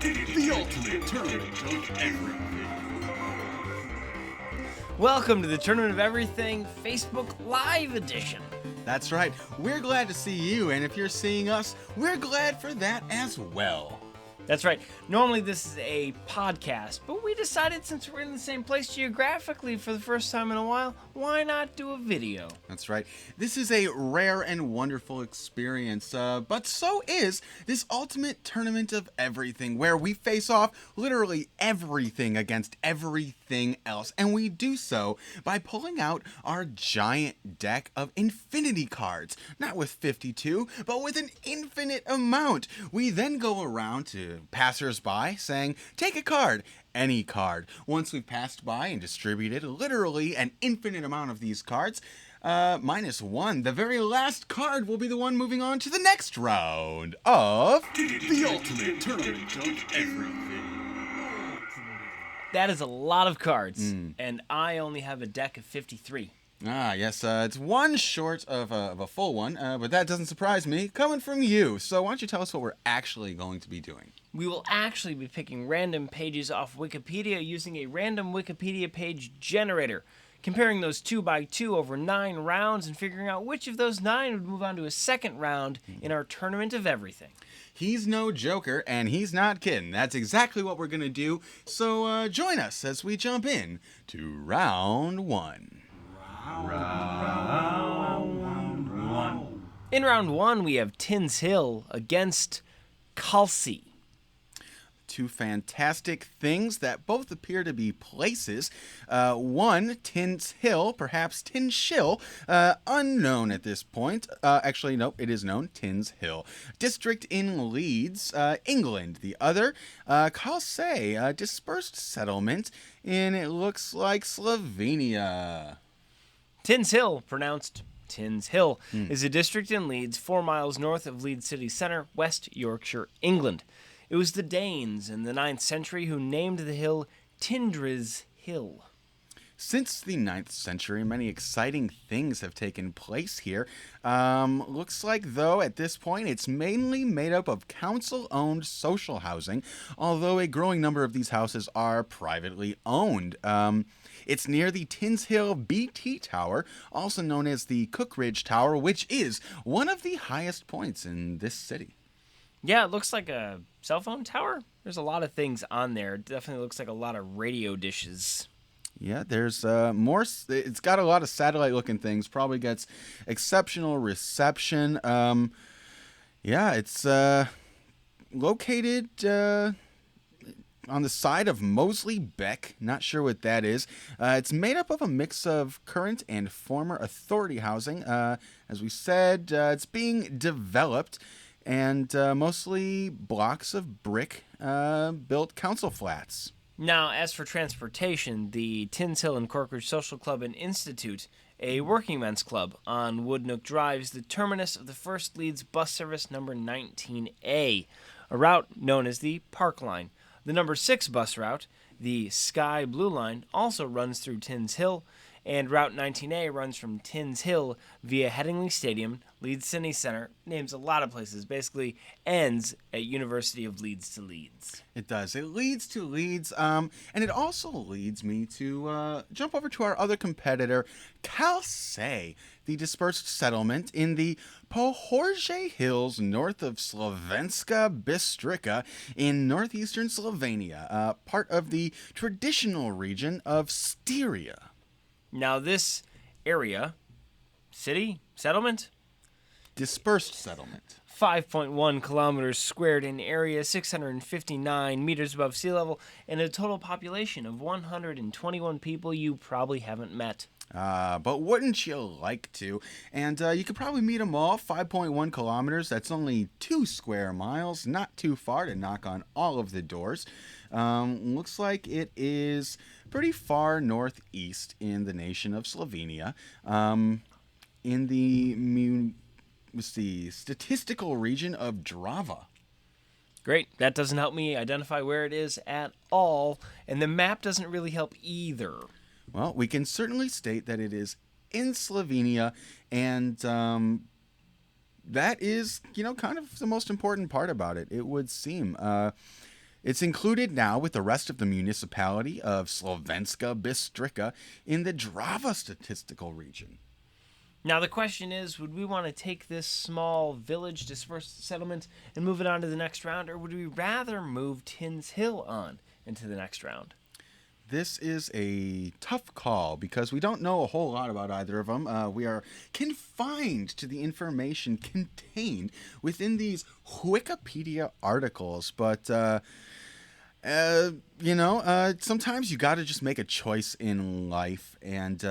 the ultimate tournament of everything. Welcome to the Tournament of Everything Facebook Live Edition. That's right. We're glad to see you, and if you're seeing us, we're glad for that as well. That's right. Normally this is a podcast, but we decided since we're in the same place geographically for the first time in a while, why not do a video? That's right. This is a rare and wonderful experience, but so is this ultimate tournament of everything, where we face off literally everything against everything else, and we do so by pulling out our giant deck of infinity cards, not with 52, but with an infinite amount. We then go around to passers-by saying, take a card, any card. Once we've passed by and distributed literally an infinite amount of these cards, minus one, the very last card will be the one moving on to the next round of The ultimate tournament of everything. That is a lot of cards, and I only have a deck of 53. Ah, yes, it's one short of a full one, but that doesn't surprise me, coming from you. So why don't you tell us what we're actually going to be doing? We will actually be picking random pages off Wikipedia using a random Wikipedia page generator, comparing those 2 by 2 over 9 rounds and figuring out which of those 9 would move on to a second round in our Tournament of Everything. He's no joker, and he's not kidding. That's exactly what we're going to do, so join us as we jump in to round one. In round one, we have Tinshill against Kalse. Two fantastic things that both appear to be places. One, Tinshill, perhaps Tinshill, unknown at this point. Actually, no, it is known, Tinshill. District in Leeds, England. The other, Kalse, a dispersed settlement in, it looks like, Slovenia. Tinshill, pronounced Tinshill, is a district in Leeds, 4 miles north of Leeds city centre, West Yorkshire, England. It was the Danes in the 9th century who named the hill Tindri's Hill. Since the 9th century, many exciting things have taken place here. Looks like, though, at this point, it's mainly made up of council-owned social housing, although a growing number of these houses are privately owned. It's near the Tinshill BT Tower, also known as the Cookridge Tower, which is one of the highest points in this city. Yeah, it looks like a cell phone tower. There's a lot of things on there. It definitely looks like a lot of radio dishes. Yeah, there's more. It's got a lot of satellite-looking things. Probably gets exceptional reception. Yeah, it's located on the side of Moseley Beck. Not sure what that is. It's made up of a mix of current and former authority housing. As we said, it's being developed, and mostly blocks of brick built council flats. Now, as for transportation, the Tinshill and Cookridge Social Club and Institute, a working men's club on Woodnook Drive, is the terminus of the First Leeds bus service number 19A, a route known as the Park Line. The number 6 bus route, the Sky Blue Line, also runs through Tinshill, and Route 19A runs from Tinshill via Headingley Stadium, Leeds City Centre, names a lot of places, basically ends at University of Leeds to Leeds. It does. It leads to Leeds, and it also leads me to jump over to our other competitor, Kalse, the dispersed settlement in the Pohorje Hills north of Slovenska Bistrica in northeastern Slovenia, part of the traditional region of Styria. Now this area, city, settlement? Dispersed settlement. 5.1 kilometers squared in area, 659 meters above sea level, and a total population of 121 people you probably haven't met. But wouldn't you like to? And you could probably meet them all. 5.1 kilometers, that's only 2 square miles, not too far to knock on all of the doors. Looks like it is pretty far northeast in the nation of Slovenia. In the statistical region of Drava. Great. That doesn't help me identify where it is at all, and the map doesn't really help either. Well, we can certainly state that it is in Slovenia, and that is, kind of the most important part about it, it would seem. It's included now with the rest of the municipality of Slovenska Bystrica in the Drava statistical region. Now the question is, would we want to take this small village dispersed settlement and move it on to the next round, or would we rather move Tinshill on into the next round? This is a tough call because we don't know a whole lot about either of them. We are confined to the information contained within these Wikipedia articles, but sometimes you got to just make a choice in life and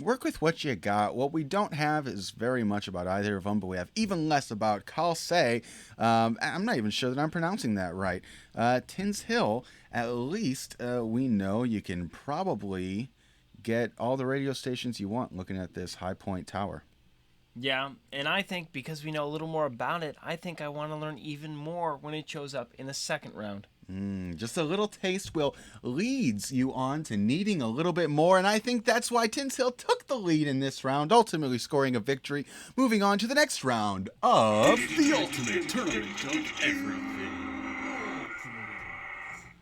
work with what you got. What we don't have is very much about either of them, but we have even less about Kalse. I'm not even sure that I'm pronouncing that right. Tinshill, at least we know you can probably get all the radio stations you want looking at this High Point Tower. Yeah, and I think because we know a little more about it, I think I want to learn even more when it shows up in the second round. Just a little taste will leads you on to needing a little bit more, and I think that's why Tinshill took the lead in this round, ultimately scoring a victory, moving on to the next round of The ultimate tournament of everything.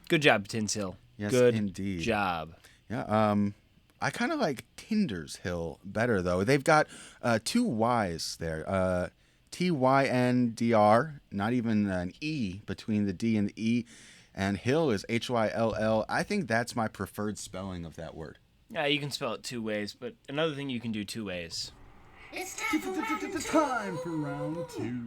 Good job, Tinshill. Yes, Good indeed. job. Yeah, I kind of like Tinder's Hill better, though. They've got two Y's there. Tyndr, not even an E between the D and the E, and Hill is Hyll. I think that's my preferred spelling of that word. Yeah, you can spell it two ways, but another thing you can do two ways. It's time for round two.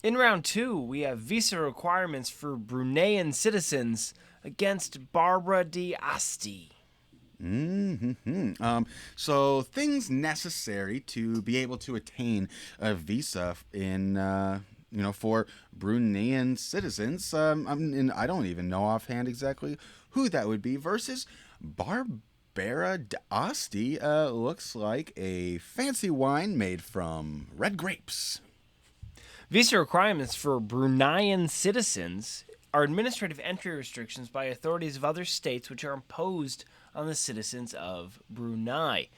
In round two, we have visa requirements for Bruneian citizens against Barbera de Asti. So things necessary to be able to attain a visa in for Bruneian citizens. I don't even know offhand exactly who that would be. Versus Barbera de Asti looks like a fancy wine made from red grapes. Visa requirements for Bruneian citizens are administrative entry restrictions by authorities of other states which are imposed on the citizens of Brunei.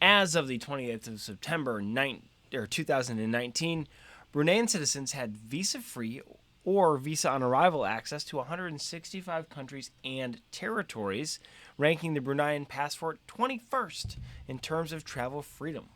As of the 28th of September 2019, Bruneian citizens had visa-free or visa-on-arrival access to 165 countries and territories, ranking the Bruneian passport 21st in terms of travel freedom.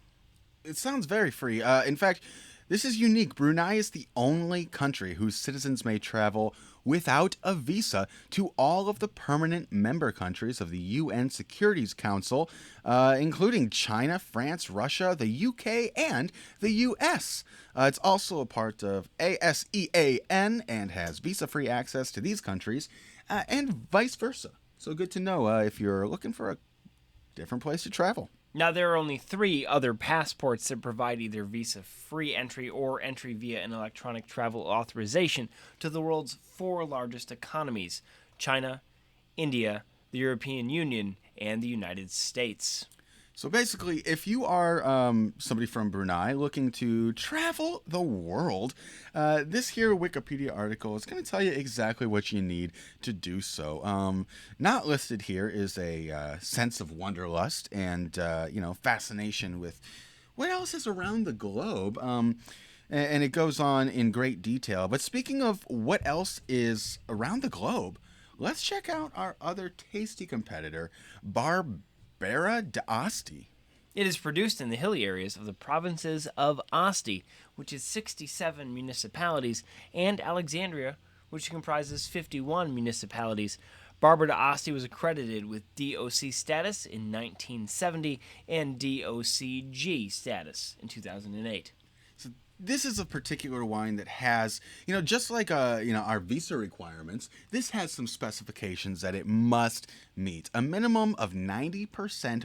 It sounds very free. In fact, this is unique. Brunei is the only country whose citizens may travel without a visa to all of the permanent member countries of the UN Security Council, including China, France, Russia, the UK, and the US. It's also a part of ASEAN and has visa-free access to these countries, and vice versa. So good to know if you're looking for a different place to travel. Now, there are only 3 other passports that provide either visa-free entry or entry via an electronic travel authorization to the world's 4 largest economies: China, India, the European Union, and the United States. So basically, if you are somebody from Brunei looking to travel the world, this here Wikipedia article is going to tell you exactly what you need to do so. Not listed here is a sense of wanderlust and fascination with what else is around the globe. And it goes on in great detail. But speaking of what else is around the globe, let's check out our other tasty competitor, Barbera de Asti. It is produced in the hilly areas of the provinces of Asti, which is 67 municipalities, and Alexandria, which comprises 51 municipalities. Barbera de Asti was accredited with DOC status in 1970 and DOCG status in 2008. This is a particular wine that has, just like our visa requirements, this has some specifications that it must meet. A minimum of 90%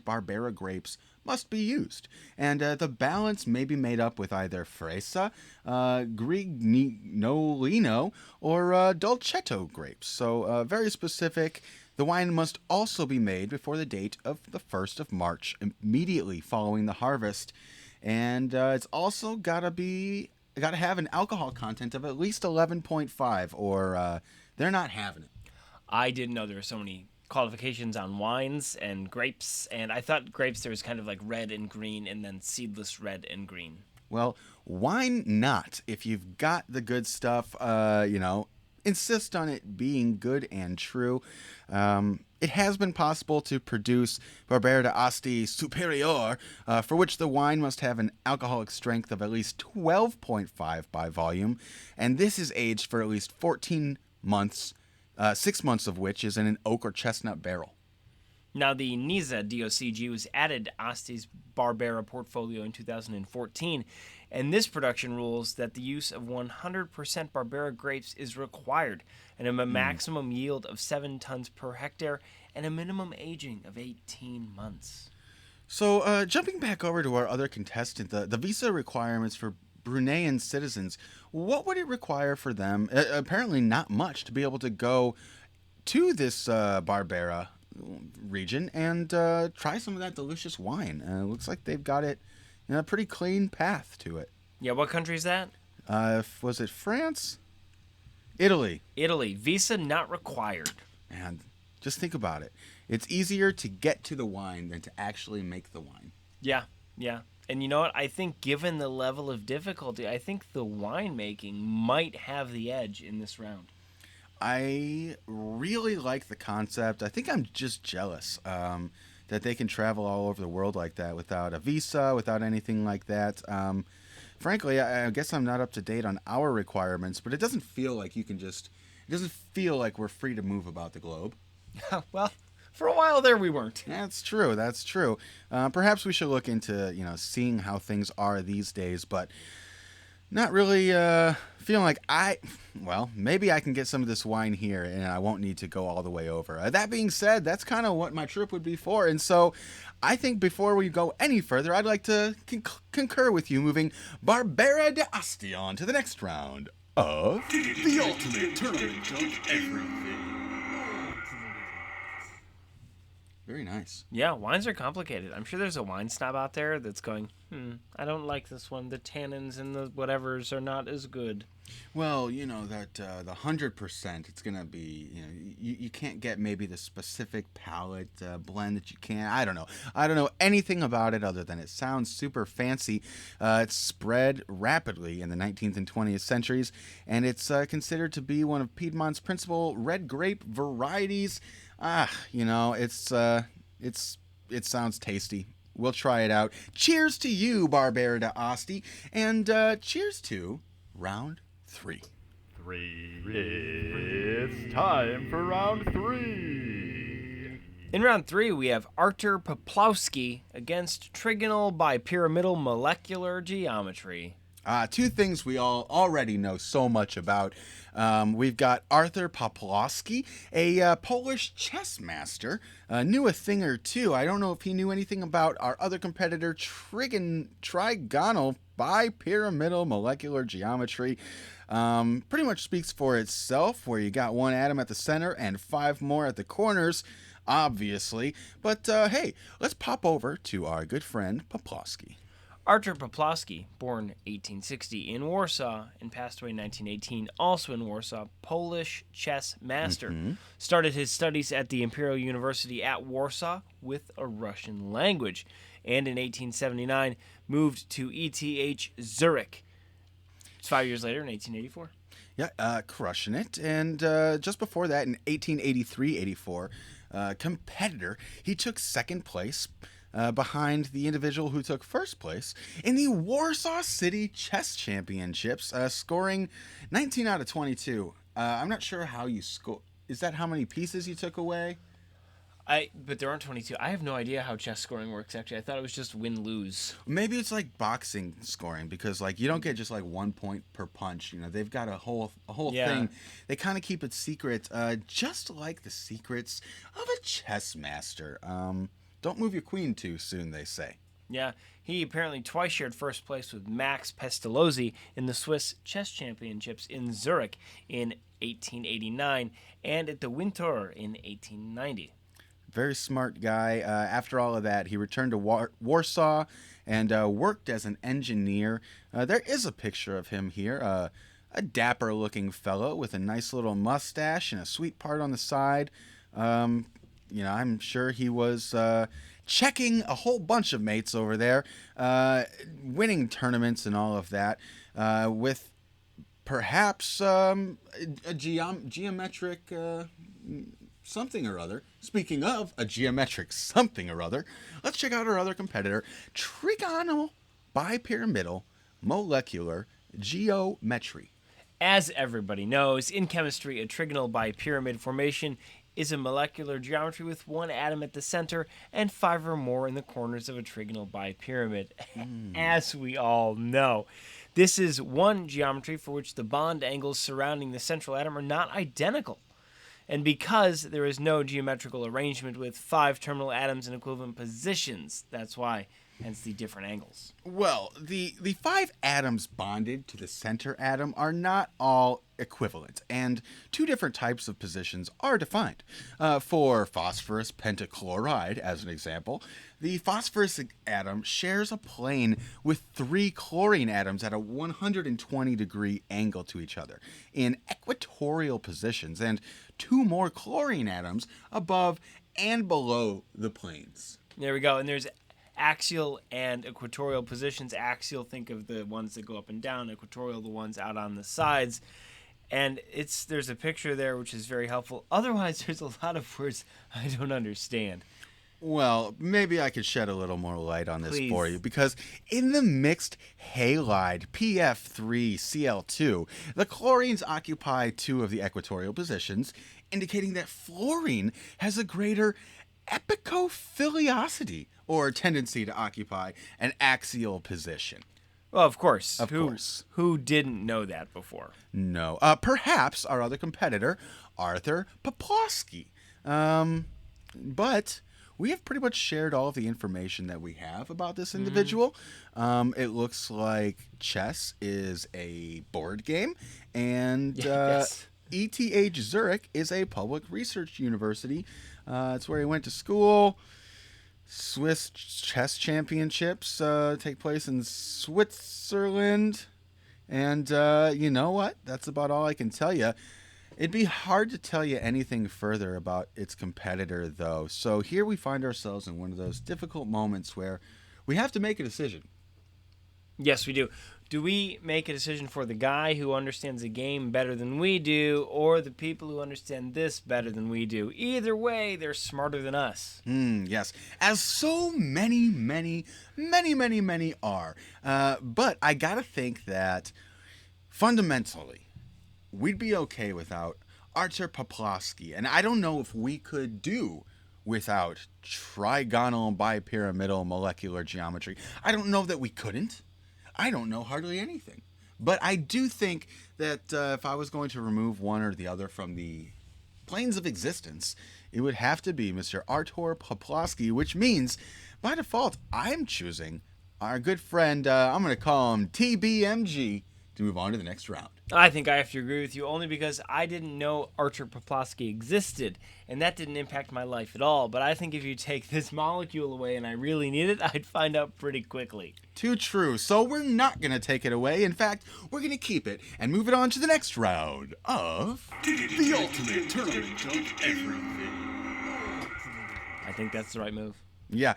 Barbera grapes must be used, and the balance may be made up with either Fresa, Grignolino, or Dolcetto grapes. So very specific. The wine must also be made before the date of the 1st of March, immediately following the harvest. And it's also got to have an alcohol content of at least 11.5, or they're not having it. I didn't know there were so many qualifications on wines and grapes, and I thought grapes there was kind of like red and green, and then seedless red and green. Well, wine not. If you've got the good stuff, insist on it being good and true. It has been possible to produce Barbera d'Asti Superior, for which the wine must have an alcoholic strength of at least 12.5 by volume, and this is aged for at least 14 months, 6 months of which is in an oak or chestnut barrel. Now, the Nisa DOCG was added to Asti's Barbera portfolio in 2014, and this production rules that the use of 100% Barbera grapes is required, and a maximum yield of 7 tons per hectare, and a minimum aging of 18 months. So, jumping back over to our other contestant, the visa requirements for Bruneian citizens, what would it require for them? Apparently not much to be able to go to this Barbera region and try some of that delicious wine. It looks like they've got it in a pretty clean path to it. Yeah, what country is that? Was it France? Italy. Italy. Visa not required. And just think about it. It's easier to get to the wine than to actually make the wine. Yeah. And you know what? I think given the level of difficulty, I think the winemaking might have the edge in this round. I really like the concept. I think I'm just jealous that they can travel all over the world like that without a visa, without anything like that. Frankly, I guess I'm not up to date on our requirements, but it doesn't feel like it doesn't feel like we're free to move about the globe. Well, for a while there we weren't. That's true. Perhaps we should look into, seeing how things are these days, but not really feeling like maybe I can get some of this wine here and I won't need to go all the way over. That being said, that's kind of what my trip would be for. And so I think before we go any further, I'd like to concur with you, moving Barbera d'Asti on to the next round of The ultimate tournament of everything. Very nice. Yeah, wines are complicated. I'm sure there's a wine snob out there that's going, I don't like this one. The tannins and the whatevers are not as good. Well, that the 100%, it's going to be, you can't get maybe the specific palate blend that you can. I don't know. I don't know anything about it other than it sounds super fancy. It's spread rapidly in the 19th and 20th centuries, and it's considered to be one of Piedmont's principal red grape varieties. It sounds tasty. We'll try it out. Cheers to you, Barbera d'Asti, and cheers to round 3. It's time for round 3. In round 3, we have Artur Poplawskivs against Trigonal bipyramidal molecular geometry. 2 things we all already know so much about. We've got Artur Poplawskivs, a Polish chess master, knew a thing or two. I don't know if he knew anything about our other competitor, Trigonal bipyramidal molecular geometry. Pretty much speaks for itself, where you got 1 atom at the center and 5 more at the corners, obviously. But hey, let's pop over to our good friend Poplawskivs. Artur Poplawskivs, born 1860 in Warsaw and passed away in 1918, also in Warsaw, Polish chess master. Started his studies at the Imperial University at Warsaw with a Russian language, and in 1879 moved to ETH Zurich. It's 5 years later in 1884. Yeah, crushing it. And just before that, in 1883-84, competitor, he took 2nd place behind the individual who took 1st place in the Warsaw City Chess Championships, scoring 19 out of 22. I'm not sure how you score. Is that how many pieces you took away? But there aren't 22. I have no idea how chess scoring works, actually. I thought it was just win-lose. Maybe it's like boxing scoring, because you don't get just 1 point per punch. They've got a whole thing. They kind of keep it secret, just like the secrets of a chess master. Don't move your queen too soon, they say. Yeah, he apparently twice shared 1st place with Max Pestalozzi in the Swiss Chess Championships in Zurich in 1889 and at the Winter in 1890. Very smart guy. After all of that, he returned to Warsaw and worked as an engineer. There is a picture of him here, a dapper-looking fellow with a nice little mustache and a sweet part on the side. I'm sure he was checking a whole bunch of mates over there, winning tournaments and all of that, with perhaps a geometric something or other. Speaking of a geometric something or other, let's check out our other competitor, trigonal bipyramidal molecular geometry. As everybody knows, in chemistry, a trigonal bipyramid formation is a molecular geometry with one atom at the center and 5 or more in the corners of a trigonal bipyramid. As we all know, this is one geometry for which the bond angles surrounding the central atom are not identical. And because there is no geometrical arrangement with 5 terminal atoms in equivalent positions, that's why, hence the different angles. Well, the 5 atoms bonded to the center atom are not all equivalent, and 2 different types of positions are defined. For phosphorus pentachloride, as an example, the phosphorus atom shares a plane with 3 chlorine atoms at a 120-degree angle to each other in equatorial positions, and 2 more chlorine atoms above and below the planes. There we go. And there's axial and equatorial positions. Axial, think of the ones that go up and down. Equatorial, the ones out on the sides. And there's a picture there which is very helpful. Otherwise, there's a lot of words I don't understand. Well, maybe I could shed a little more light on this Please. for you, because in the mixed halide PF3Cl2, the chlorines occupy 2 of the equatorial positions, indicating that fluorine has a greater epicophiliosity, or tendency to occupy an axial position. Well, of course. Of course. Who didn't know that before? No. Perhaps our other competitor, Artur Poplawskivs. But we have pretty much shared all of the information that we have about this individual. It looks like chess is a board game, and Yes. ETH Zurich is a public research university. It's where he went to school. Swiss chess championships take place in Switzerland. And you know what? That's about all I can tell you. It'd be hard to tell you anything further about its competitor, though. So here we find ourselves in one of those difficult moments where we have to make a decision. Yes, we do. Do we make a decision for the guy who understands the game better than we do, or the people who understand this better than we do? Either way, they're smarter than us. Yes, as so many are. But I gotta think that fundamentally, we'd be okay without Artur Poplawskivs, and I don't know if we could do without trigonal bipyramidal molecular geometry. I don't know that we couldn't. I don't know hardly anything. But I do think that if I was going to remove one or the other from the planes of existence, it would have to be Mr. Artur Poplawskivs, which means, by default, I'm choosing our good friend, I'm going to call him TBMG, to move on to the next round. I think I have to agree with you only because I didn't know Artur Poplawskivs existed, and that didn't impact my life at all. But I think if you take this molecule away and I really need it, I'd find out pretty quickly. Too true. So we're not going to take it away. In fact, we're going to keep it and move it on to the next round of... The ultimate tournament of everything. I think that's the right move. Yeah.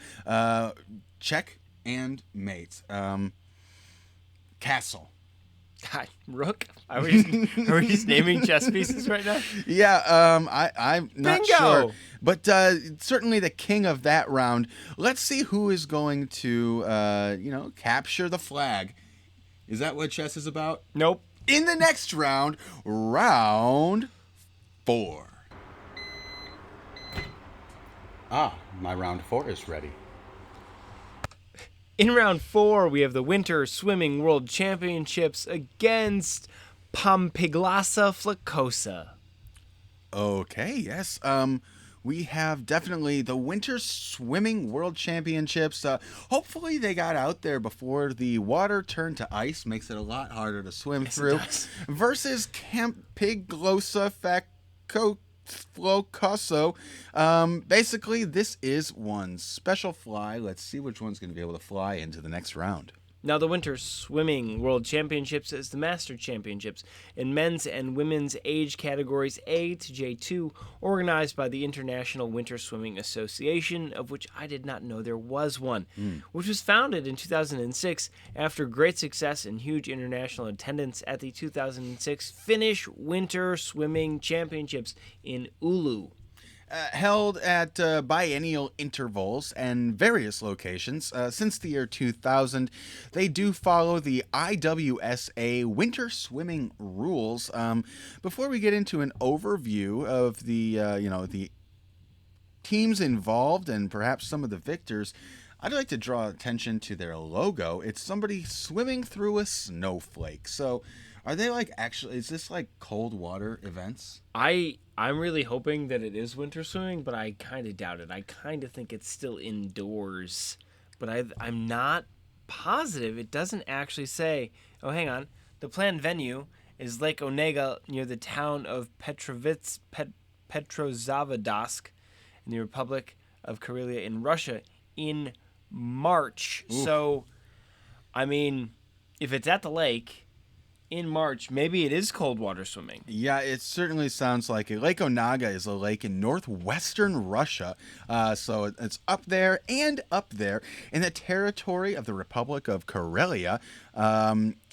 Check and mate. Castle. God, Rook? Are we just naming chess pieces right now? Yeah, I'm not Bingo! sure. But certainly the king of that round. Let's see who is going to, capture the flag. Is that what chess is about? Nope. In the next round, round 4. My round 4 is ready. In round 4, we have the Winter Swimming World Championships against Campiglossa floccosa. Okay, yes. We have definitely the Winter Swimming World Championships. Hopefully they got out there before the water turned to ice, makes it a lot harder to swim through. Versus Campiglossa floccosa. Basically, this is one special fly. Let's see which one's going to be able to fly into the next round. Now, the Winter Swimming World Championships is the Master Championships in men's and women's age categories A to J2, organized by the International Winter Swimming Association, of which I did not know there was one, which was founded in 2006 after great success and huge international attendance at the 2006 Finnish Winter Swimming Championships in Oulu. Held at biennial intervals and various locations since the year 2000. They do follow the IWSA winter swimming rules. Before we get into an overview of the the teams involved and perhaps some of the victors, I'd like to draw attention to their logo. It's somebody swimming through a snowflake. So are they is this like cold water events? I'm really hoping that it is winter swimming, but I kind of doubt it. I kind of think it's still indoors, but I'm not positive. It doesn't actually say. Oh, hang on. The planned venue is Lake Onega near the town of Petrozavodsk in the Republic of Karelia in Russia in March. Oof. So, I mean, if it's at the lake in March, maybe it is cold water swimming. Yeah, it certainly sounds like it. Lake Onega is a lake in northwestern Russia, so it's up there in the territory of the Republic of Karelia.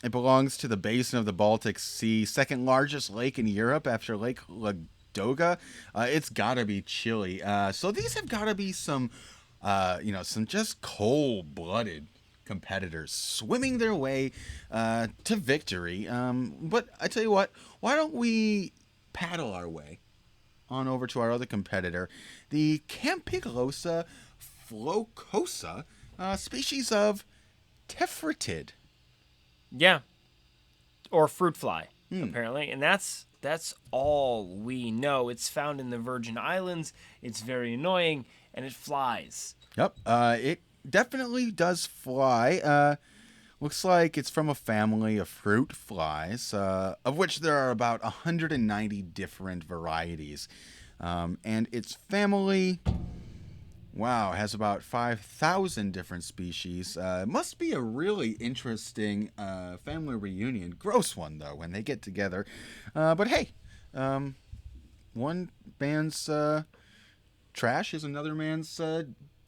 It belongs to the basin of the Baltic Sea, second largest lake in Europe after Lake Ladoga. It's got to be chilly. So these have got to be some just cold-blooded competitors swimming their way to victory. But I tell you what, why don't we paddle our way on over to our other competitor, the Campiglossa floccosa, species of tephritid. Yeah. Or fruit fly, apparently. And that's all we know. It's found in the Virgin Islands. It's very annoying, and it flies. Yep. It definitely does fly. Looks like it's from a family of fruit flies, of which there are about 190 different varieties. And its family, has about 5,000 different species. Must be a really interesting family reunion. Gross one, though, when they get together. But hey, one man's trash is another man's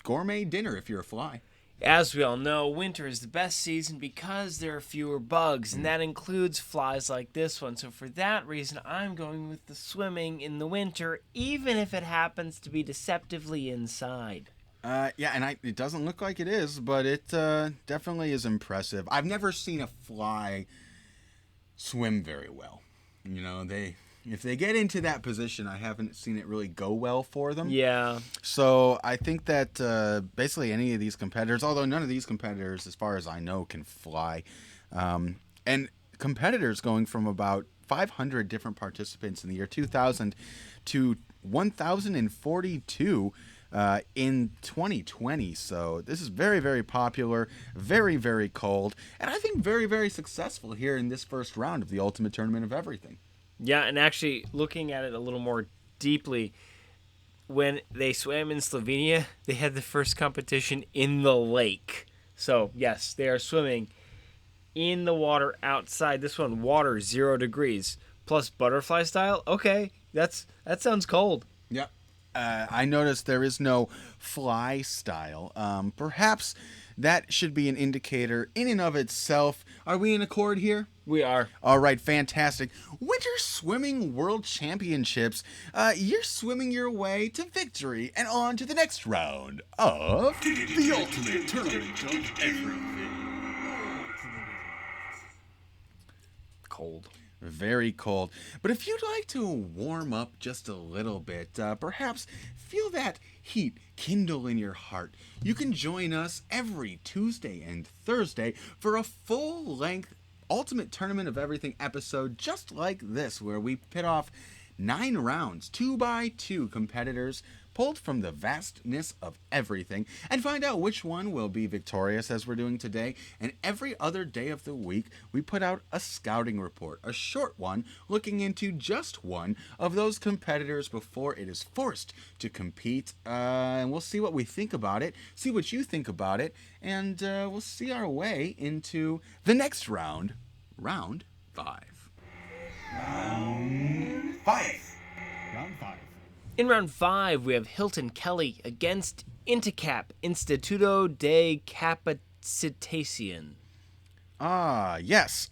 gourmet dinner if you're a fly. As we all know, winter is the best season because there are fewer bugs, and that includes flies like this one. So for that reason, I'm going with the swimming in the winter, even if it happens to be deceptively inside. It doesn't look like it is, but it definitely is impressive. I've never seen a fly swim very well. If they get into that position, I haven't seen it really go well for them. Yeah. So I think that basically any of these competitors, although none of these competitors, as far as I know, can fly, and competitors going from about 500 different participants in the year 2000 to 1,042 in 2020. So this is very, very popular, very, very cold, and I think very, very successful here in this first round of the Ultimate Tournament of Everything. Yeah, and actually, looking at it a little more deeply, when they swam in Slovenia, they had the first competition in the lake. So, yes, they are swimming in the water outside. This one, water 0 degrees, plus butterfly style. Okay, that sounds cold. Yep. I noticed there is no fly style. Perhaps that should be an indicator in and of itself. Are we in accord here? We are. All right, fantastic. Winter Swimming World Championships. You're swimming your way to victory and on to the next round of The ultimate tournament of everything. Cold. Very cold. But if you'd like to warm up just a little bit, perhaps feel that heat kindle in your heart, you can join us every Tuesday and Thursday for a full-length Ultimate Tournament of Everything episode just like this, where we pit off 9 rounds, 2 by 2 competitors pulled from the vastness of everything, and find out which one will be victorious as we're doing today. And every other day of the week, we put out a scouting report, a short one, looking into just one of those competitors before it is forced to compete. And we'll see what we think about it, see what you think about it, and we'll see our way into the next round, round 5. Round 5. In round 5, we have Hilton Kelley against INTECAP, Instituto de Capacitación. Yes.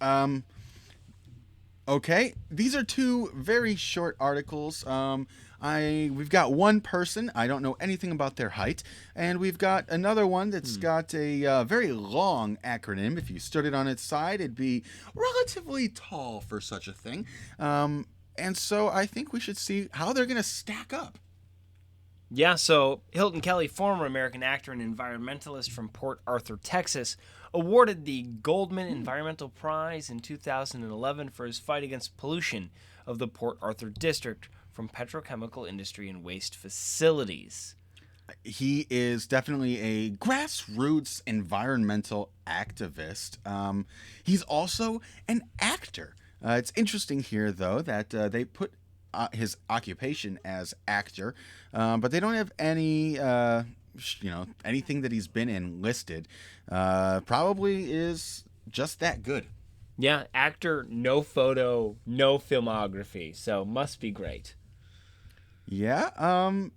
Okay, these are two very short articles. We've got one person, I don't know anything about their height, and we've got another one that's got a very long acronym. If you stood it on its side, it'd be relatively tall for such a thing. And so I think we should see how they're going to stack up. Yeah, so Hilton Kelley, former American actor and environmentalist from Port Arthur, Texas, awarded the Goldman Environmental Prize in 2011 for his fight against pollution of the Port Arthur district from petrochemical industry and waste facilities. He is definitely a grassroots environmental activist. He's also an actor. It's interesting here, though, that they put his occupation as actor, but they don't have any, anything that he's been in listed. Probably is just that good. Yeah, actor, no photo, no filmography, so must be great. Yeah,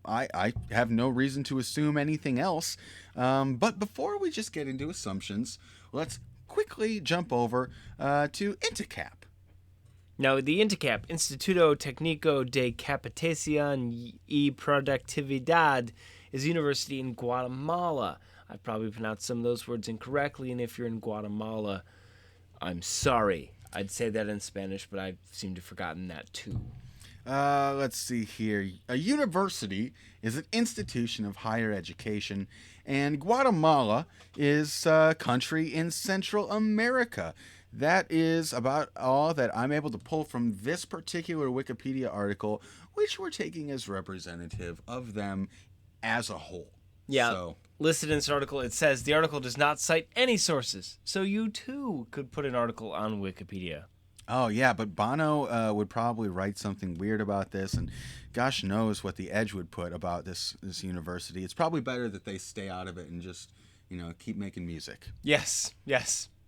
I have no reason to assume anything else. But before we just get into assumptions, let's quickly jump over to INTECAP. Now, the INTECAP, Instituto Técnico de Capacitación y Productividad, is a university in Guatemala. I probably pronounced some of those words incorrectly, and if you're in Guatemala, I'm sorry. I'd say that in Spanish, but I seem to have forgotten that too. Let's see here. A university is an institution of higher education, and Guatemala is a country in Central America. That is about all that I'm able to pull from this particular Wikipedia article, which we're taking as representative of them as a whole. Yeah, So, listed in this article, it says the article does not cite any sources, so you too could put an article on Wikipedia. oh yeah, but Bono would probably write something weird about this, and gosh knows what the Edge would put about this university. It's probably better that they stay out of it and just, keep making music. Yes,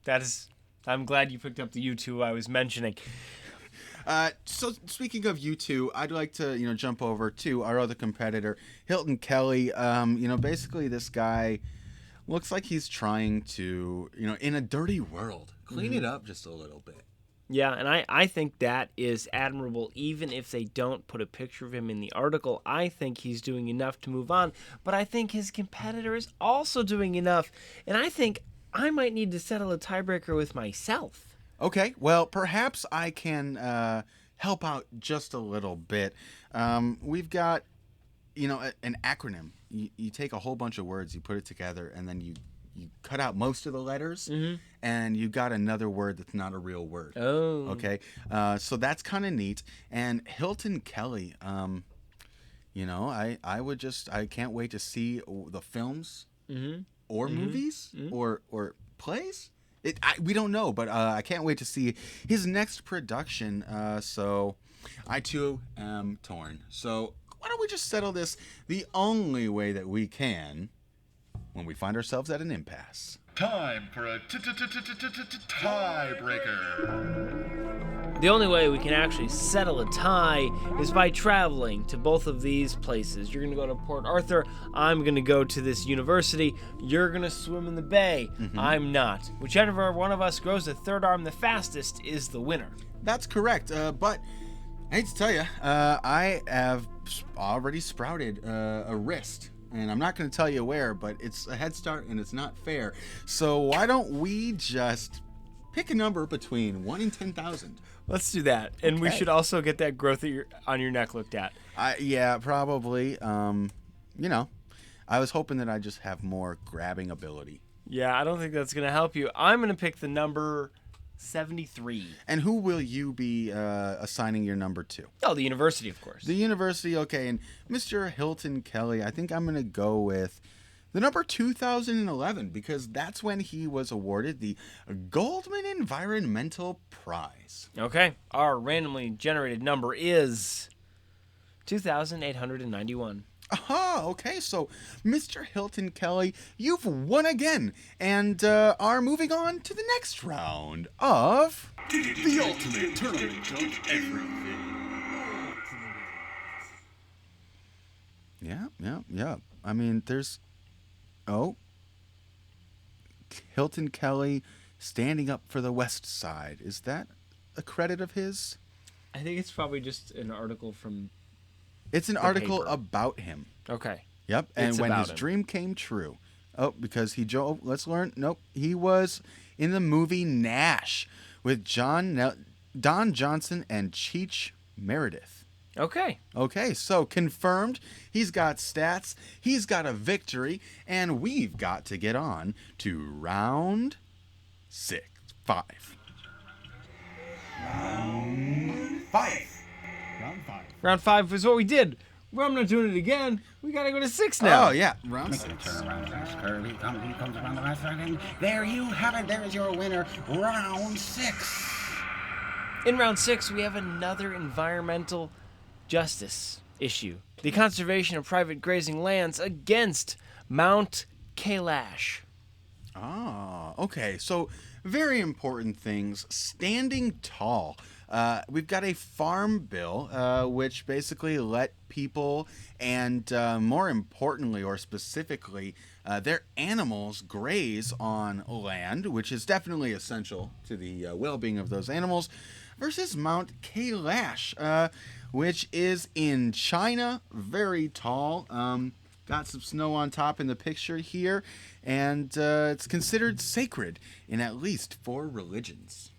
that is... I'm glad you picked up the U2 I was mentioning. So speaking of U2, I'd like to, jump over to our other competitor, Hilton Kelley. Basically this guy looks like he's trying to, in a dirty world, clean it up just a little bit. Yeah, and I think that is admirable, even if they don't put a picture of him in the article. I think he's doing enough to move on, but I think his competitor is also doing enough, and I think I might need to settle a tiebreaker with myself. Okay, well, perhaps I can help out just a little bit. We've got, an acronym. You take a whole bunch of words, you put it together, and then you cut out most of the letters, and you got another word that's not a real word. Oh. Okay, so that's kind of neat. And Hilton Kelley, I can't wait to see the films. Or movies, or plays. We don't know, but I can't wait to see his next production. So I too am torn. So why don't we just settle this the only way that we can when we find ourselves at an impasse? Time for a tiebreaker. The only way we can actually settle a tie is by traveling to both of these places. You're going to go to Port Arthur. I'm going to go to this university. You're going to swim in the bay. I'm not. Whichever one of us grows the third arm the fastest is the winner. That's correct. But I hate to tell you, I have already sprouted a wrist. And I'm not going to tell you where, but it's a head start and it's not fair. So why don't we just pick a number between 1 and 10,000? Let's do that. And we Okay. should also get that growth on your neck looked at. Yeah, probably. I was hoping that I'd just have more grabbing ability. Yeah, I don't think that's going to help you. I'm going to pick the number 73. And who will you be assigning your number to? Oh, the university, of course. The university, okay. And Mr. Hilton Kelley, I think I'm going to go with the number 2011 because that's when he was awarded the Goldman Environmental Prize. Okay, our randomly generated number is 2,891. Aha, okay, so Mr. Hilton Kelley, you've won again and are moving on to the next round of... The ultimate tournament of everything. Yeah. I mean, there's... Oh. Hilton Kelley standing up for the West Side. Is that a credit of his? I think it's probably just an article from... It's an article paper. about him. Okay. Yep, and It's when about his him. dream came true. Oh, because let's learn. Nope, he was in the movie Nash with Don Johnson and Cheech Meredith. Okay. Okay, so confirmed. He's got stats. He's got a victory, and we've got to get on to round 5. Round 5. Round 5 is what we did. Well, I'm not doing it again. We gotta go to 6 now. Oh, yeah, round 6. Turn around the last curve. He comes around the last side, and there you have it. There is your winner, round 6. In round 6, we have another environmental justice issue. The conservation of private grazing lands against Mount Kailash. Ah, okay. So, very important things. Standing tall. We've got a farm bill, which basically let people and, more importantly or specifically, their animals graze on land, which is definitely essential to the well-being of those animals, versus Mount Kailash, which is in China, very tall. Got some snow on top in the picture here, and it's considered sacred in at least 4 religions.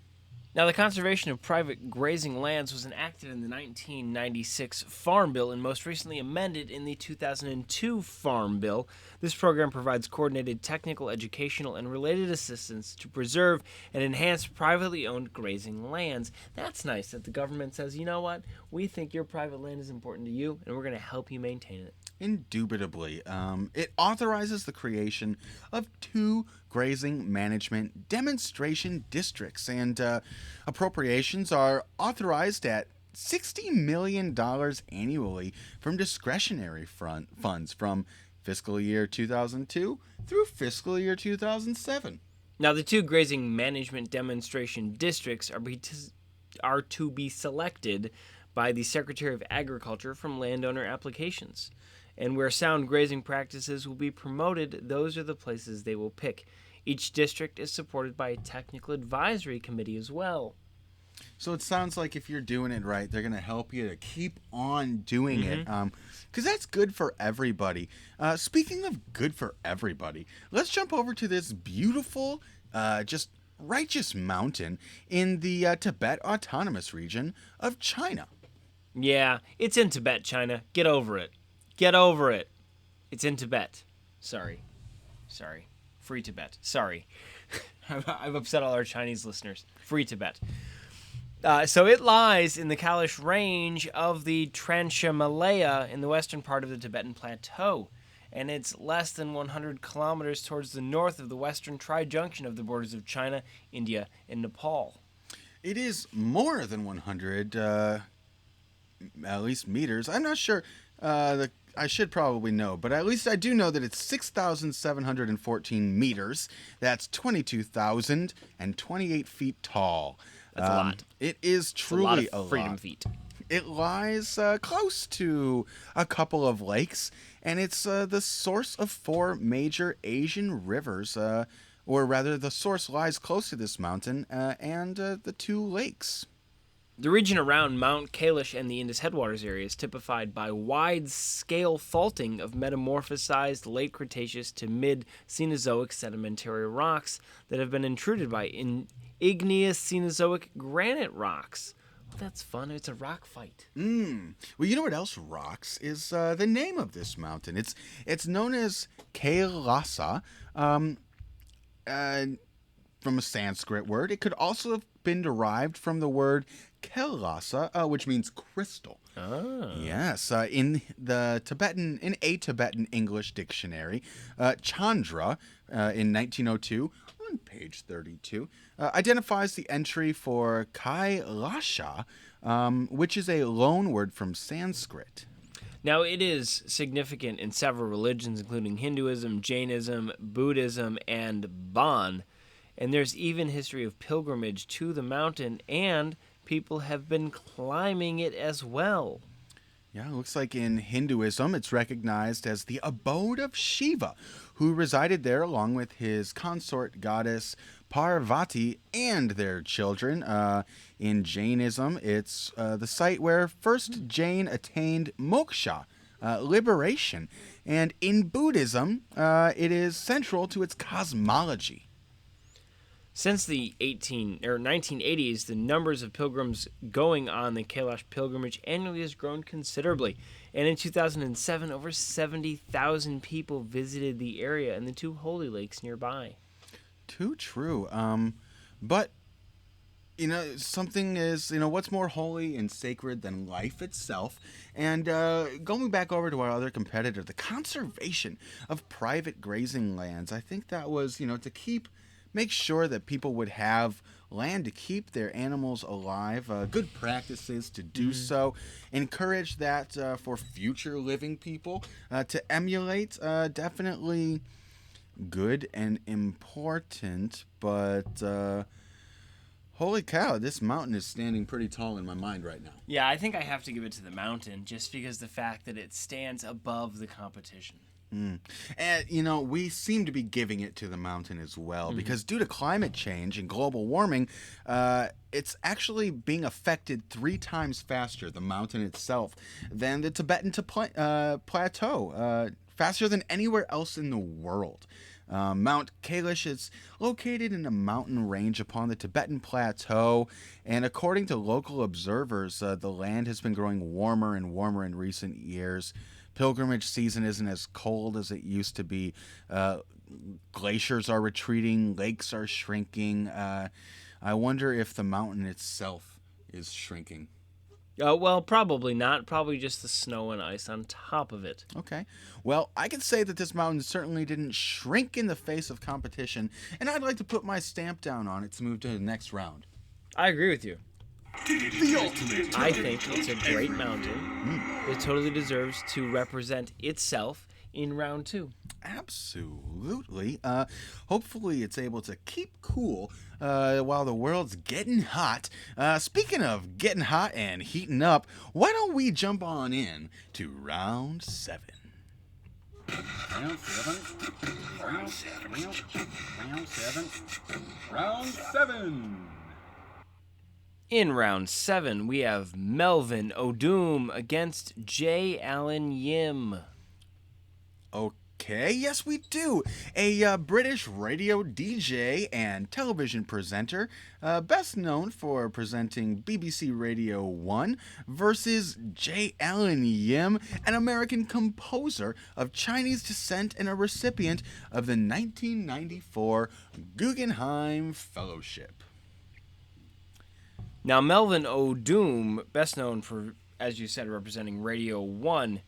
Now, the conservation of private grazing lands was enacted in the 1996 Farm Bill and most recently amended in the 2002 Farm Bill. This program provides coordinated technical, educational, and related assistance to preserve and enhance privately owned grazing lands. That's nice that the government says, you know what, we think your private land is important to you, and we're going to help you maintain it. Indubitably. It authorizes the creation of 2 grazing management demonstration districts, and appropriations are authorized at $60 million annually from discretionary funds from fiscal year 2002 through fiscal year 2007. Now, the 2 grazing management demonstration districts are to be selected by the Secretary of Agriculture from landowner applications. And where sound grazing practices will be promoted, those are the places they will pick. Each district is supported by a technical advisory committee as well. So it sounds like if you're doing it right, they're going to help you to keep on doing it, because that's good for everybody. Speaking of good for everybody, let's jump over to this beautiful, just righteous mountain in the Tibet Autonomous Region of China. Yeah, it's in Tibet, China. Get over it. Get over it. It's in Tibet. Sorry. Free Tibet. Sorry. I've upset all our Chinese listeners. Free Tibet. So it lies in the Kailash range of the Transhimalaya in the western part of the Tibetan Plateau. And it's less than 100 kilometers towards the north of the western tri-junction of the borders of China, India, and Nepal. It is more than 100, at least meters. I'm not sure. I should probably know, but at least I do know that it's 6,714 meters. That's 22,028 feet tall. That's a lot. It is truly a lot of freedom feet. It lies close to a couple of lakes, and it's the source of 4 major Asian rivers, or rather the source lies close to this mountain and the 2 lakes. The region around Mount Kailash and the Indus Headwaters area is typified by wide-scale faulting of metamorphosized late Cretaceous to mid-Cenozoic sedimentary rocks that have been intruded by igneous Cenozoic granite rocks. Well, that's fun. It's a rock fight. Well, you know what else rocks is the name of this mountain. It's known as Kailash, from a Sanskrit word. It could also been derived from the word Kailash, which means crystal. Ah. Yes, in a Tibetan English dictionary, Chandra, in 1902, on page 32, identifies the entry for Kailasha, which is a loan word from Sanskrit. Now, it is significant in several religions, including Hinduism, Jainism, Buddhism, and Bon. And there's even history of pilgrimage to the mountain, and people have been climbing it as well. Yeah, it looks like in Hinduism, it's recognized as the abode of Shiva, who resided there along with his consort goddess Parvati and their children. In Jainism, it's the site where first Jain attained moksha, liberation. And in Buddhism, it is central to its cosmology. Since the 1980s, the numbers of pilgrims going on the Kailash pilgrimage annually has grown considerably. And in 2007, over 70,000 people visited the area and the two holy lakes nearby. Too true. But, something is, what's more holy and sacred than life itself? And going back over to our other competitor, the conservation of private grazing lands, I think that was, to make sure that people would have land to keep their animals alive, good practices to do so, encourage that for future living people to emulate, definitely good and important, but holy cow, this mountain is standing pretty tall in my mind right now. Yeah, I think I have to give it to the mountain just because the fact that it stands above the competition. And, we seem to be giving it to the mountain as well, because due to climate change and global warming, it's actually being affected 3 times faster, the mountain itself, than the Tibetan plateau, faster than anywhere else in the world. Mount Kailash is located in a mountain range upon the Tibetan plateau, and according to local observers, the land has been growing warmer and warmer in recent years. Pilgrimage season isn't as cold as it used to be. Glaciers are retreating, lakes are shrinking. I wonder if the mountain itself is shrinking. Well, probably not. Probably just the snow and ice on top of it. Okay. Well, I can say that this mountain certainly didn't shrink in the face of competition, and I'd like to put my stamp down on it to move to the next round. I agree with you. The ultimate I tournament think it's a of great everything. mountain. It totally deserves to represent itself in round 2. Absolutely. Hopefully it's able to keep cool while the world's getting hot. Speaking of getting hot and heating up, why don't we jump on in to round 7? Round 7. In round 7, we have Melvin Odoom against J. Allen Yim. Okay, yes we do. A British radio DJ and television presenter, best known for presenting BBC Radio 1, versus J. Allen Yim, an American composer of Chinese descent and a recipient of the 1994 Guggenheim Fellowship. Now, Melvin Odoom, best known for, as you said, representing Radio 1,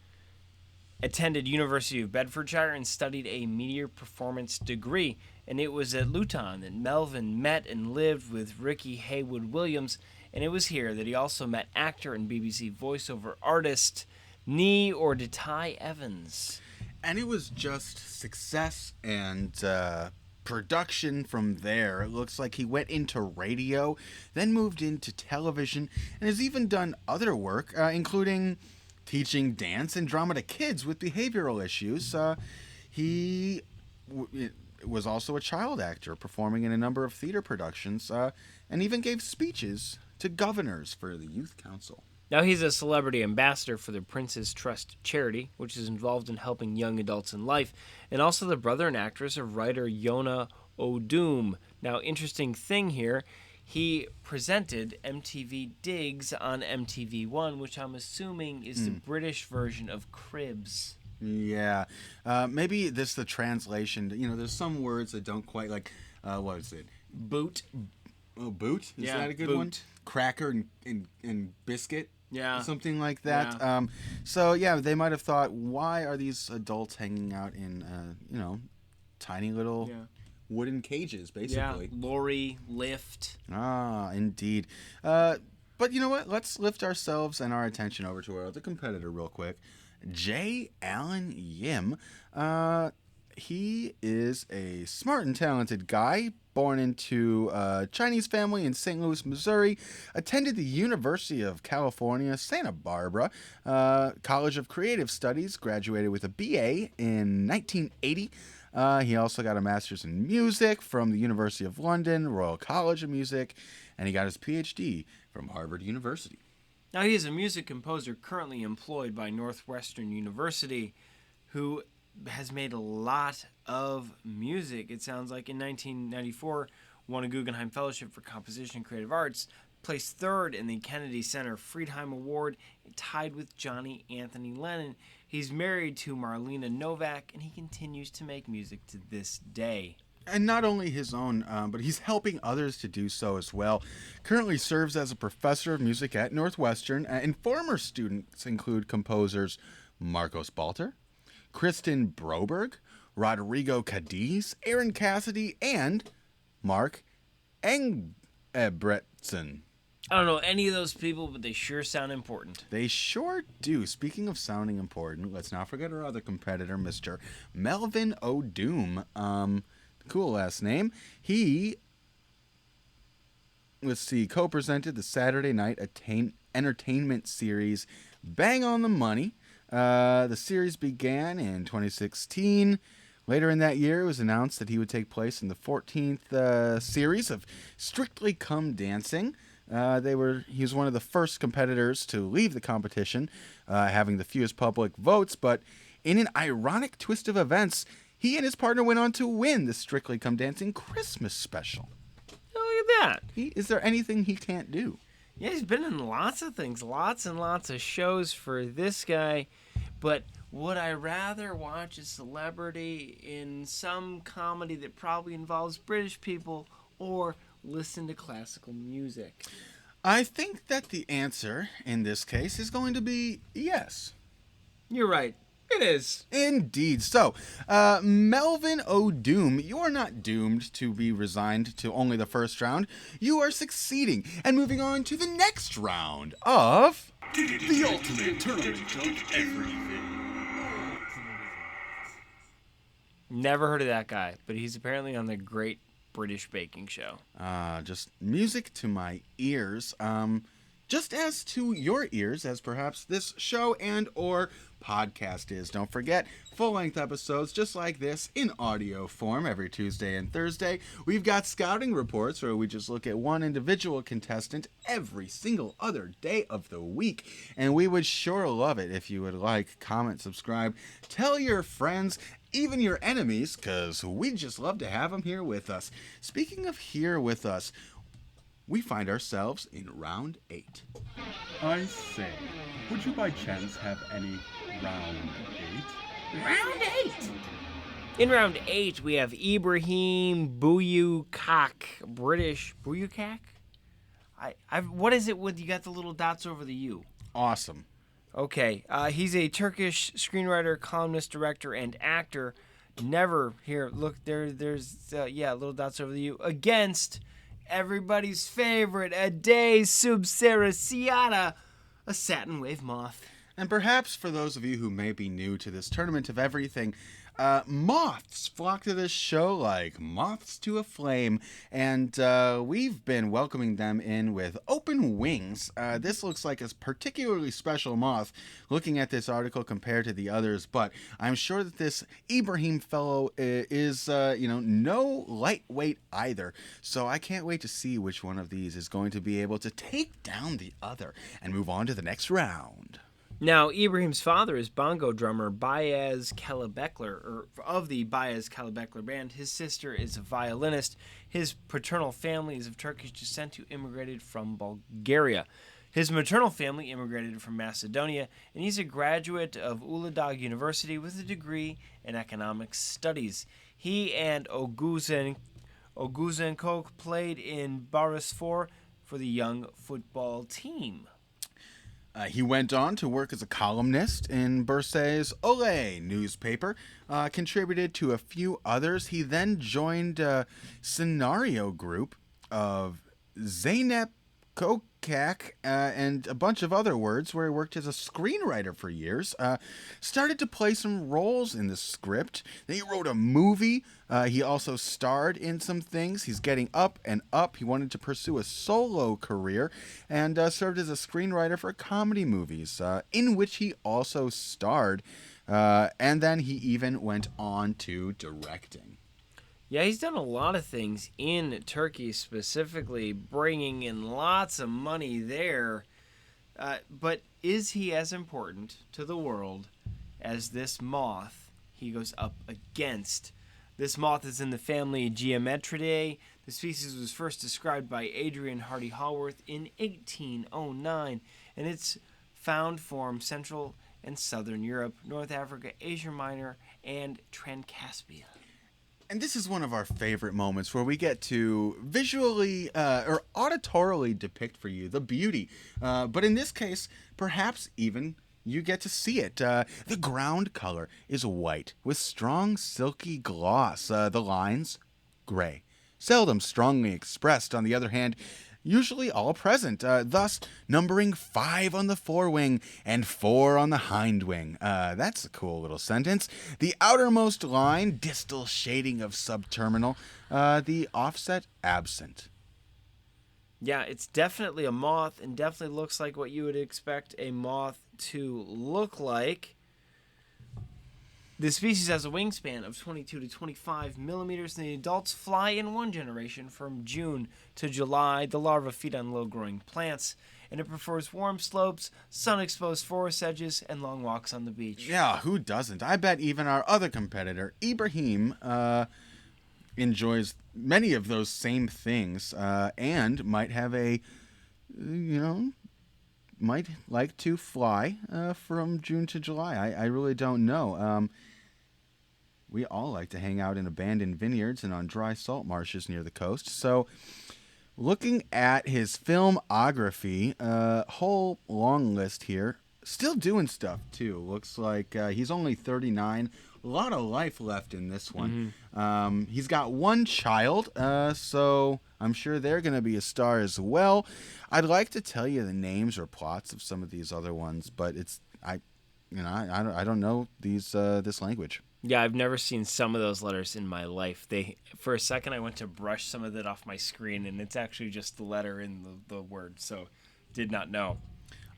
attended University of Bedfordshire and studied a meteor performance degree. And it was at Luton that Melvin met and lived with Ricky Haywood Williams. And it was here that he also met actor and BBC voiceover artist Odoomvs Evans. And it was just success and production from there. It looks like he went into radio, then moved into television, and has even done other work, including teaching dance and drama to kids with behavioral issues. He was also a child actor, performing in a number of theater productions, and even gave speeches to governors for the Youth Council. Now, he's a celebrity ambassador for the Prince's Trust charity, which is involved in helping young adults in life, and also the brother and actress of writer Yona Odoom. Now, interesting thing here, he presented MTV Digs on MTV1, which I'm assuming is the British version of Cribs. Yeah, maybe this the translation. There's some words that don't quite what is it? Boot. Oh, boot? Is Yeah, that a good boot. one? Cracker and biscuit? Yeah. Something like that. Yeah. So, yeah, they might have thought, why are these adults hanging out in, tiny little wooden cages, basically? Yeah, lorry, lift. Ah, indeed. But you know what? Let's lift ourselves and our attention over to our other competitor real quick. J. Allen Yim. He is a smart and talented guy, born into a Chinese family in St. Louis, Missouri, attended the University of California, Santa Barbara, College of Creative Studies, graduated with a BA in 1980. He also got a master's in music from the University of London, Royal College of Music, and he got his PhD from Harvard University. Now, he is a music composer currently employed by Northwestern University, who has made a lot of music. It sounds like in 1994, won a Guggenheim Fellowship for Composition and Creative Arts, placed third in the Kennedy Center Friedheim Award, tied with Johnny Anthony Lennon. He's married to Marlena Novak, and he continues to make music to this day. And not only his own, but he's helping others to do so as well. Currently serves as a professor of music at Northwestern, and former students include composers Marcos Balter, Kristen Broberg, Rodrigo Cadiz, Aaron Cassidy, and Mark Engebretson. I don't know any of those people, but they sure sound important. They sure do. Speaking of sounding important, let's not forget our other competitor, Mr. Melvin Odoom. Cool last name. He, co-presented the Saturday night entertainment series Bang on the Money. The series began in 2016. Later in that year, it was announced that he would take place in the 14th series of Strictly Come Dancing. He was one of the first competitors to leave the competition, having the fewest public votes, but in an ironic twist of events, he and his partner went on to win the Strictly Come Dancing Christmas special. Oh, look at that. Is there anything he can't do? Yeah, he's been in lots of things, lots and lots of shows for this guy. But would I rather watch a celebrity in some comedy that probably involves British people or listen to classical music? I think that the answer in this case is going to be yes. You're right. It is. Indeed. So, Melvin Odoom, you are not doomed to be resigned to only the first round. You are succeeding and moving on to the next round of... The ultimate tournament of everything. Never heard of that guy, but he's apparently on the Great British Baking Show. Just music to my ears. Just as to your ears, as perhaps this show and or podcast is. Don't forget, full-length episodes just like this in audio form every Tuesday and Thursday. We've got scouting reports where we just look at one individual contestant every single other day of the week. And we would sure love it if you would like, comment, subscribe, tell your friends, even your enemies, because we'd just love to have them here with us. Speaking of here with us, we find ourselves in round 8. I say, would you by chance have any round 8? Round 8! In round 8, we have Ibrahim Buyukakvs British Buyukak. What is it with you got the little dots over the U? Awesome. Okay, he's a Turkish screenwriter, columnist, director, and actor. Never here. Look, there's little dots over the U against everybody's favorite, Aideen subsericeata, a satin wave moth. And perhaps for those of you who may be new to this tournament of everything, moths flock to this show like moths to a flame, and we've been welcoming them in with open wings. This looks like a particularly special moth looking at this article compared to the others, but I'm sure that this Ibrahim fellow is no lightweight either, so I can't wait to see which one of these is going to be able to take down the other and move on to the next round. Now, Ibrahim's father is bongo drummer Bayez Kelleyvs, of the Bayez Kelleyvs band. His sister is a violinist. His paternal family is of Turkish descent who immigrated from Bulgaria. His maternal family immigrated from Macedonia, and he's a graduate of Uludağ University with a degree in economic studies. He and Odoomvs Odoomvs played in Barasfor for the young football team. He went on to work as a columnist in Bursay's Ole newspaper, contributed to a few others. He then joined a scenario group of Zeynep Kokak and a bunch of other words where he worked as a screenwriter for years. Started to play some roles in the script. Then he wrote a movie. He also starred in some things. He's getting up and up. He wanted to pursue a solo career and served as a screenwriter for comedy movies, in which he also starred. And then he even went on to directing. Yeah, he's done a lot of things in Turkey, specifically bringing in lots of money there. But is he as important to the world as this moth he goes up against? This moth is in the family Geometridae. The species was first described by Adrian Hardy Haworth in 1809, and it's found from Central and Southern Europe, North Africa, Asia Minor, and Transcaspia. And this is one of our favorite moments where we get to visually or auditorily depict for you the beauty. But in this case, perhaps even you get to see it. The ground color is white with strong silky gloss. The lines, gray. Seldom strongly expressed, on the other hand, usually all present, thus numbering 5 on the forewing and 4 on the hindwing. That's a cool little sentence. The outermost line, distal shading of subterminal, the offset absent. Yeah, it's definitely a moth and definitely looks like what you would expect a moth to look like. The species has a wingspan of 22 to 25 millimeters, and the adults fly in one generation from June to July. The larvae feed on low-growing plants, and it prefers warm slopes, sun-exposed forest edges, and long walks on the beach. Yeah, who doesn't? I bet even our other competitor, Ibrahim, enjoys many of those same things, and might have might like to fly from June to July. I really don't know. We all like to hang out in abandoned vineyards and on dry salt marshes near the coast. So, looking at his filmography, whole long list here. Still doing stuff, too. Looks like he's only 39. A lot of life left in this one. Mm-hmm. He's got one child, so I'm sure they're going to be a star as well. I'd like to tell you the names or plots of some of these other ones, but I don't know this language. Yeah, I've never seen some of those letters in my life. For a second, I went to brush some of it off my screen, and it's actually just the letter in the word, so did not know.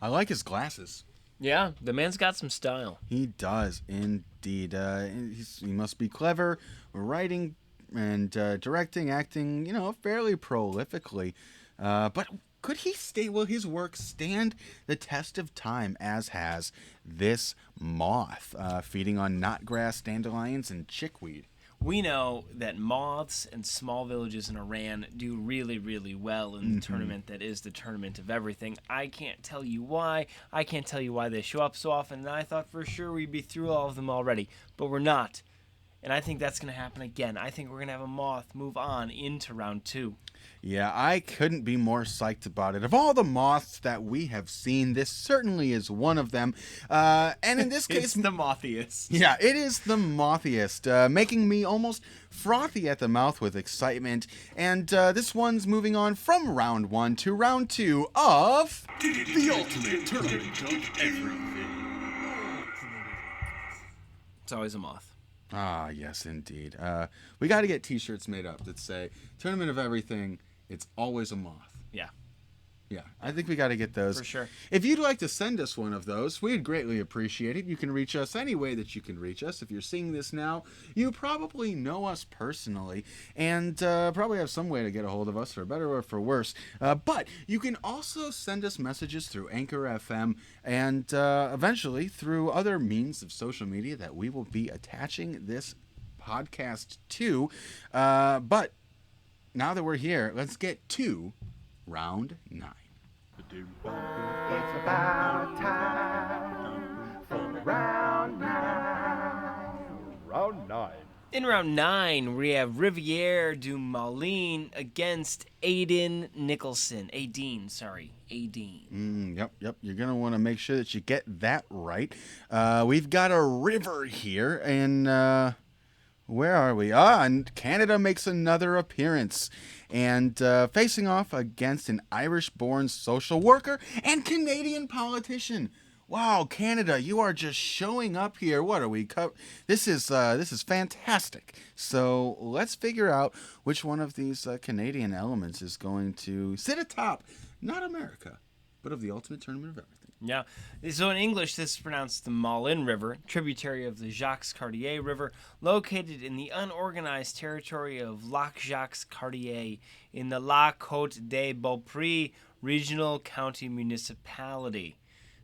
I like his glasses. Yeah, the man's got some style. He does, indeed. He must be clever, writing and directing, acting, fairly prolifically. But could will his work stand the test of time, as has this moth, feeding on knotgrass, dandelions, and chickweed? We know that moths and small villages in Iran do really, really well in the tournament that is the tournament of everything. I can't tell you why. I can't tell you why they show up so often, and I thought for sure we'd be through all of them already, but we're not. And I think that's going to happen again. I think we're going to have a moth move on into round 2. Yeah, I couldn't be more psyched about it. Of all the moths that we have seen, this certainly is one of them. And in this case... it's the mothiest. Yeah, it is the mothiest, making me almost frothy at the mouth with excitement. And this one's moving on from round 1 to round 2 of... The ultimate tournament of everything. It's always a moth. Ah, yes, indeed. We got to get T-shirts made up that say, Tournament of Everything, it's always a moth. Yeah. Yeah, I think we got to get those. For sure. If you'd like to send us one of those, we'd greatly appreciate it. You can reach us any way that you can reach us. If you're seeing this now, you probably know us personally and probably have some way to get a hold of us, for better or for worse. But you can also send us messages through Anchor FM and eventually through other means of social media that we will be attaching this podcast to. But now that we're here, let's get to round 9. It's about time for round 9. Round 9. In round 9, we have Riviere du Moulin against Aideen Nicholson. Aideen. Yep. You're going to want to make sure that you get that right. We've got a river here, and where are we? And Canada makes another appearance. And facing off against an Irish-born social worker and Canadian politician. Wow, Canada, you are just showing up here. What are we? This is fantastic. So let's figure out which one of these Canadian elements is going to sit atop, not America, but of the ultimate tournament of everything. Yeah. So in English, this is pronounced the Malin River, tributary of the Jacques Cartier River, located in the unorganized territory of Lac Jacques Cartier in the La Côte des Beaupré Regional County Municipality.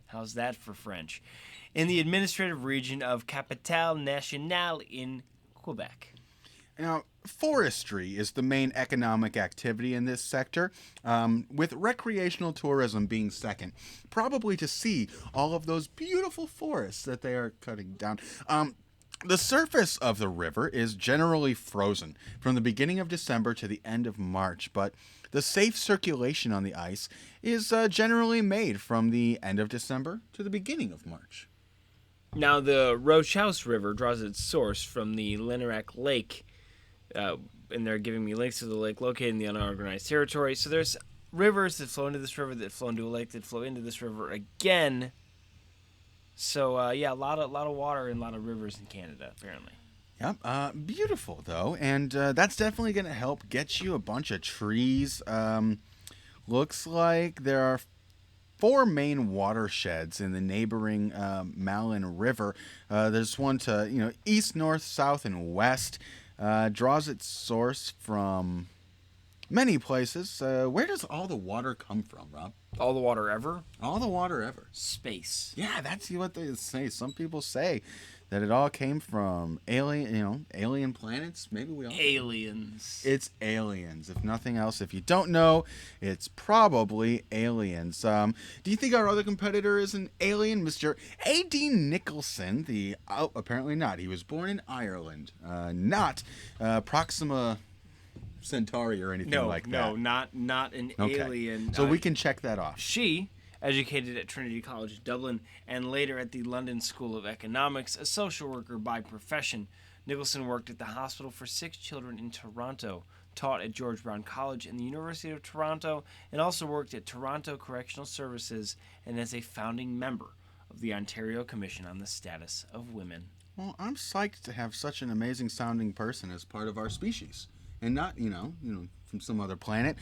How's that for French? In the administrative region of Capitale Nationale in Quebec. Now, forestry is the main economic activity in this sector, with recreational tourism being second, probably to see all of those beautiful forests that they are cutting down. The surface of the river is generally frozen from the beginning of December to the end of March, but the safe circulation on the ice is generally made from the end of December to the beginning of March. Now, the Rochehouse River draws its source from the Linnerac Lake, and they're giving me links to the lake located in the unorganized territory. So there's rivers that flow into this river, that flow into a lake, that flow into this river again. So, a lot of water and a lot of rivers in Canada, apparently. Yep. Beautiful, though. And that's definitely going to help get you a bunch of trees. Looks like there are 4 main watersheds in the neighboring Malin River. There's one to, east, north, south, and west. Draws its source from many places. Where does all the water come from, Rob? All the water ever? All the water ever. Space. Yeah, that's what they say. Some people say that it all came from alien planets. Maybe we all Aliens. It's aliens. If nothing else, if you don't know, it's probably aliens. Do you think our other competitor is an alien, Mr. Aideen Nicholson? Apparently not. He was born in Ireland, not Proxima Centauri or anything like that. No, not an Okay. alien. So we can check that off. She, educated at Trinity College Dublin and later at the London School of Economics, a social worker by profession, Nicholson worked at the Hospital for Sick Children in Toronto, taught at George Brown College and the University of Toronto, and also worked at Toronto Correctional Services and as a founding member of the Ontario Commission on the Status of Women. Well, I'm psyched to have such an amazing sounding person as part of our species. And not, from some other planet.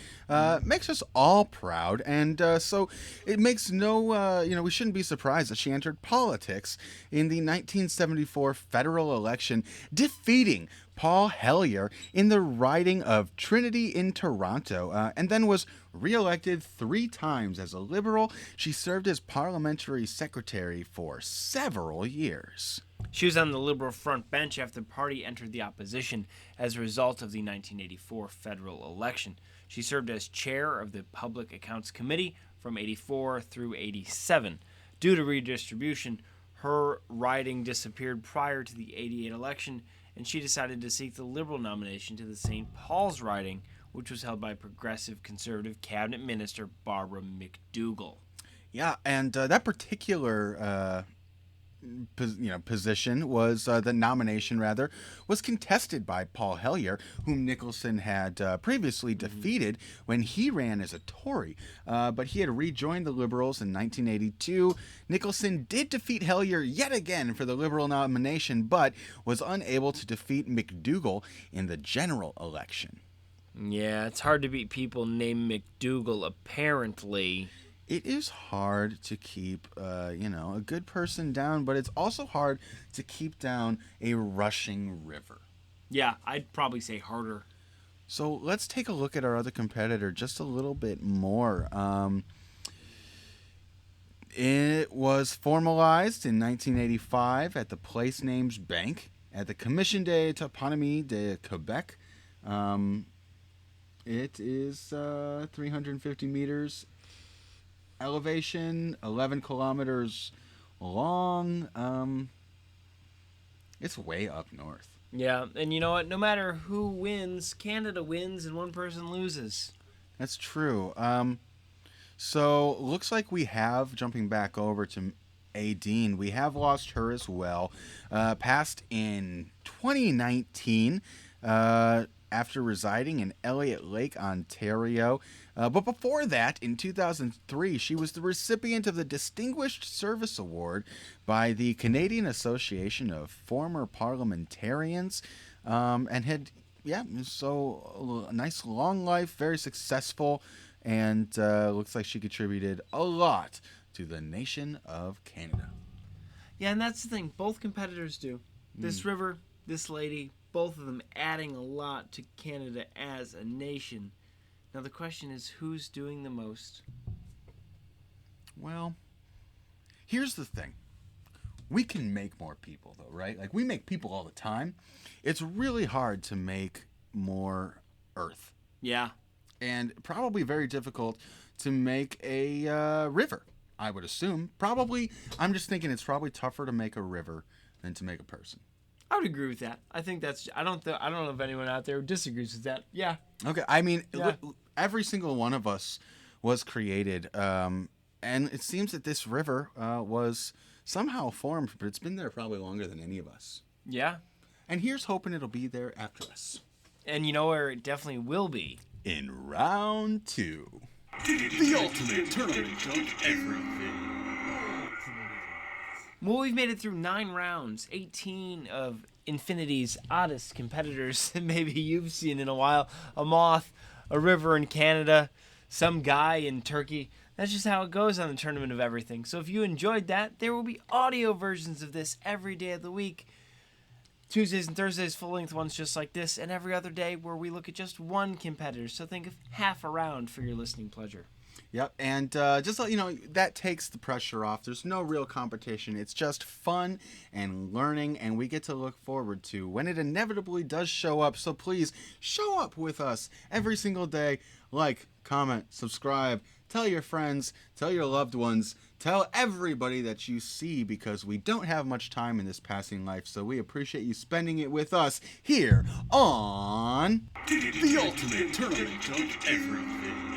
Makes us all proud. And so it makes we shouldn't be surprised that she entered politics in the 1974 federal election, defeating Paul Hellyer in the riding of Trinity in Toronto, and then was re-elected 3 times as a Liberal. She served as parliamentary secretary for several years. She was on the Liberal front bench after the party entered the opposition as a result of the 1984 federal election. She served as chair of the Public Accounts Committee from 84 through 87. Due to redistribution, her riding disappeared prior to the 88 election, and she decided to seek the Liberal nomination to the St. Paul's riding, which was held by progressive conservative cabinet minister Barbara McDougall. Yeah, and that particular position was the nomination was contested by Paul Hellyer, whom Nicholson had previously defeated when he ran as a Tory, but he had rejoined the Liberals in 1982. Nicholson did defeat Hellyer yet again for the Liberal nomination, but was unable to defeat McDougall in the general election. Yeah, it's hard to beat people named McDougall, apparently. It is hard to keep, a good person down, but it's also hard to keep down a rushing river. Yeah, I'd probably say harder. So let's take a look at our other competitor just a little bit more. It was formalized in 1985 at the Place Names Bank at the Commission des Toponymies de Quebec. It is 350 meters elevation, 11 kilometers long. It's way up north. Yeah, and you know what? No matter who wins, Canada wins and one person loses. That's true. So looks like we have, jumping back over to Aideen, we have lost her as well. Passed in 2019 after residing in Elliott Lake, Ontario. But before that, in 2003, she was the recipient of the Distinguished Service Award by the Canadian Association of Former Parliamentarians, and had, so a nice long life, very successful, and looks like she contributed a lot to the nation of Canada. Yeah, and that's the thing. Both competitors do. This river, this lady, both of them adding a lot to Canada as a nation. Now the question is, who's doing the most? Well, here's the thing. We can make more people, though, right? Like, we make people all the time. It's really hard to make more Earth. Yeah. And probably very difficult to make a river, I would assume. Probably, I'm just thinking it's probably tougher to make a river than to make a person. I would agree with that. I think that's. I don't know if anyone out there disagrees with that. Yeah. Okay. I mean, Yeah. every single one of us was created, and it seems that this river was somehow formed, but it's been there probably longer than any of us. Yeah. And here's hoping it'll be there after us. And you know where it definitely will be? In round 2. The ultimate tournament of everything. Well, we've made it through 9 rounds, 18 of Infinity's oddest competitors that maybe you've seen in a while. A moth, a river in Canada, some guy in Turkey. That's just how it goes on the Tournament of Everything. So if you enjoyed that, there will be audio versions of this every day of the week. Tuesdays and Thursdays, full-length ones just like this, and every other day where we look at just one competitor. So think of half a round for your listening pleasure. Yep, and just to let you know, that takes the pressure off. There's no real competition. It's just fun and learning, and we get to look forward to when it inevitably does show up. So please, show up with us every single day. Like, comment, subscribe, tell your friends, tell your loved ones, tell everybody that you see, because we don't have much time in this passing life, so we appreciate you spending it with us here on The ultimate tournament of everything.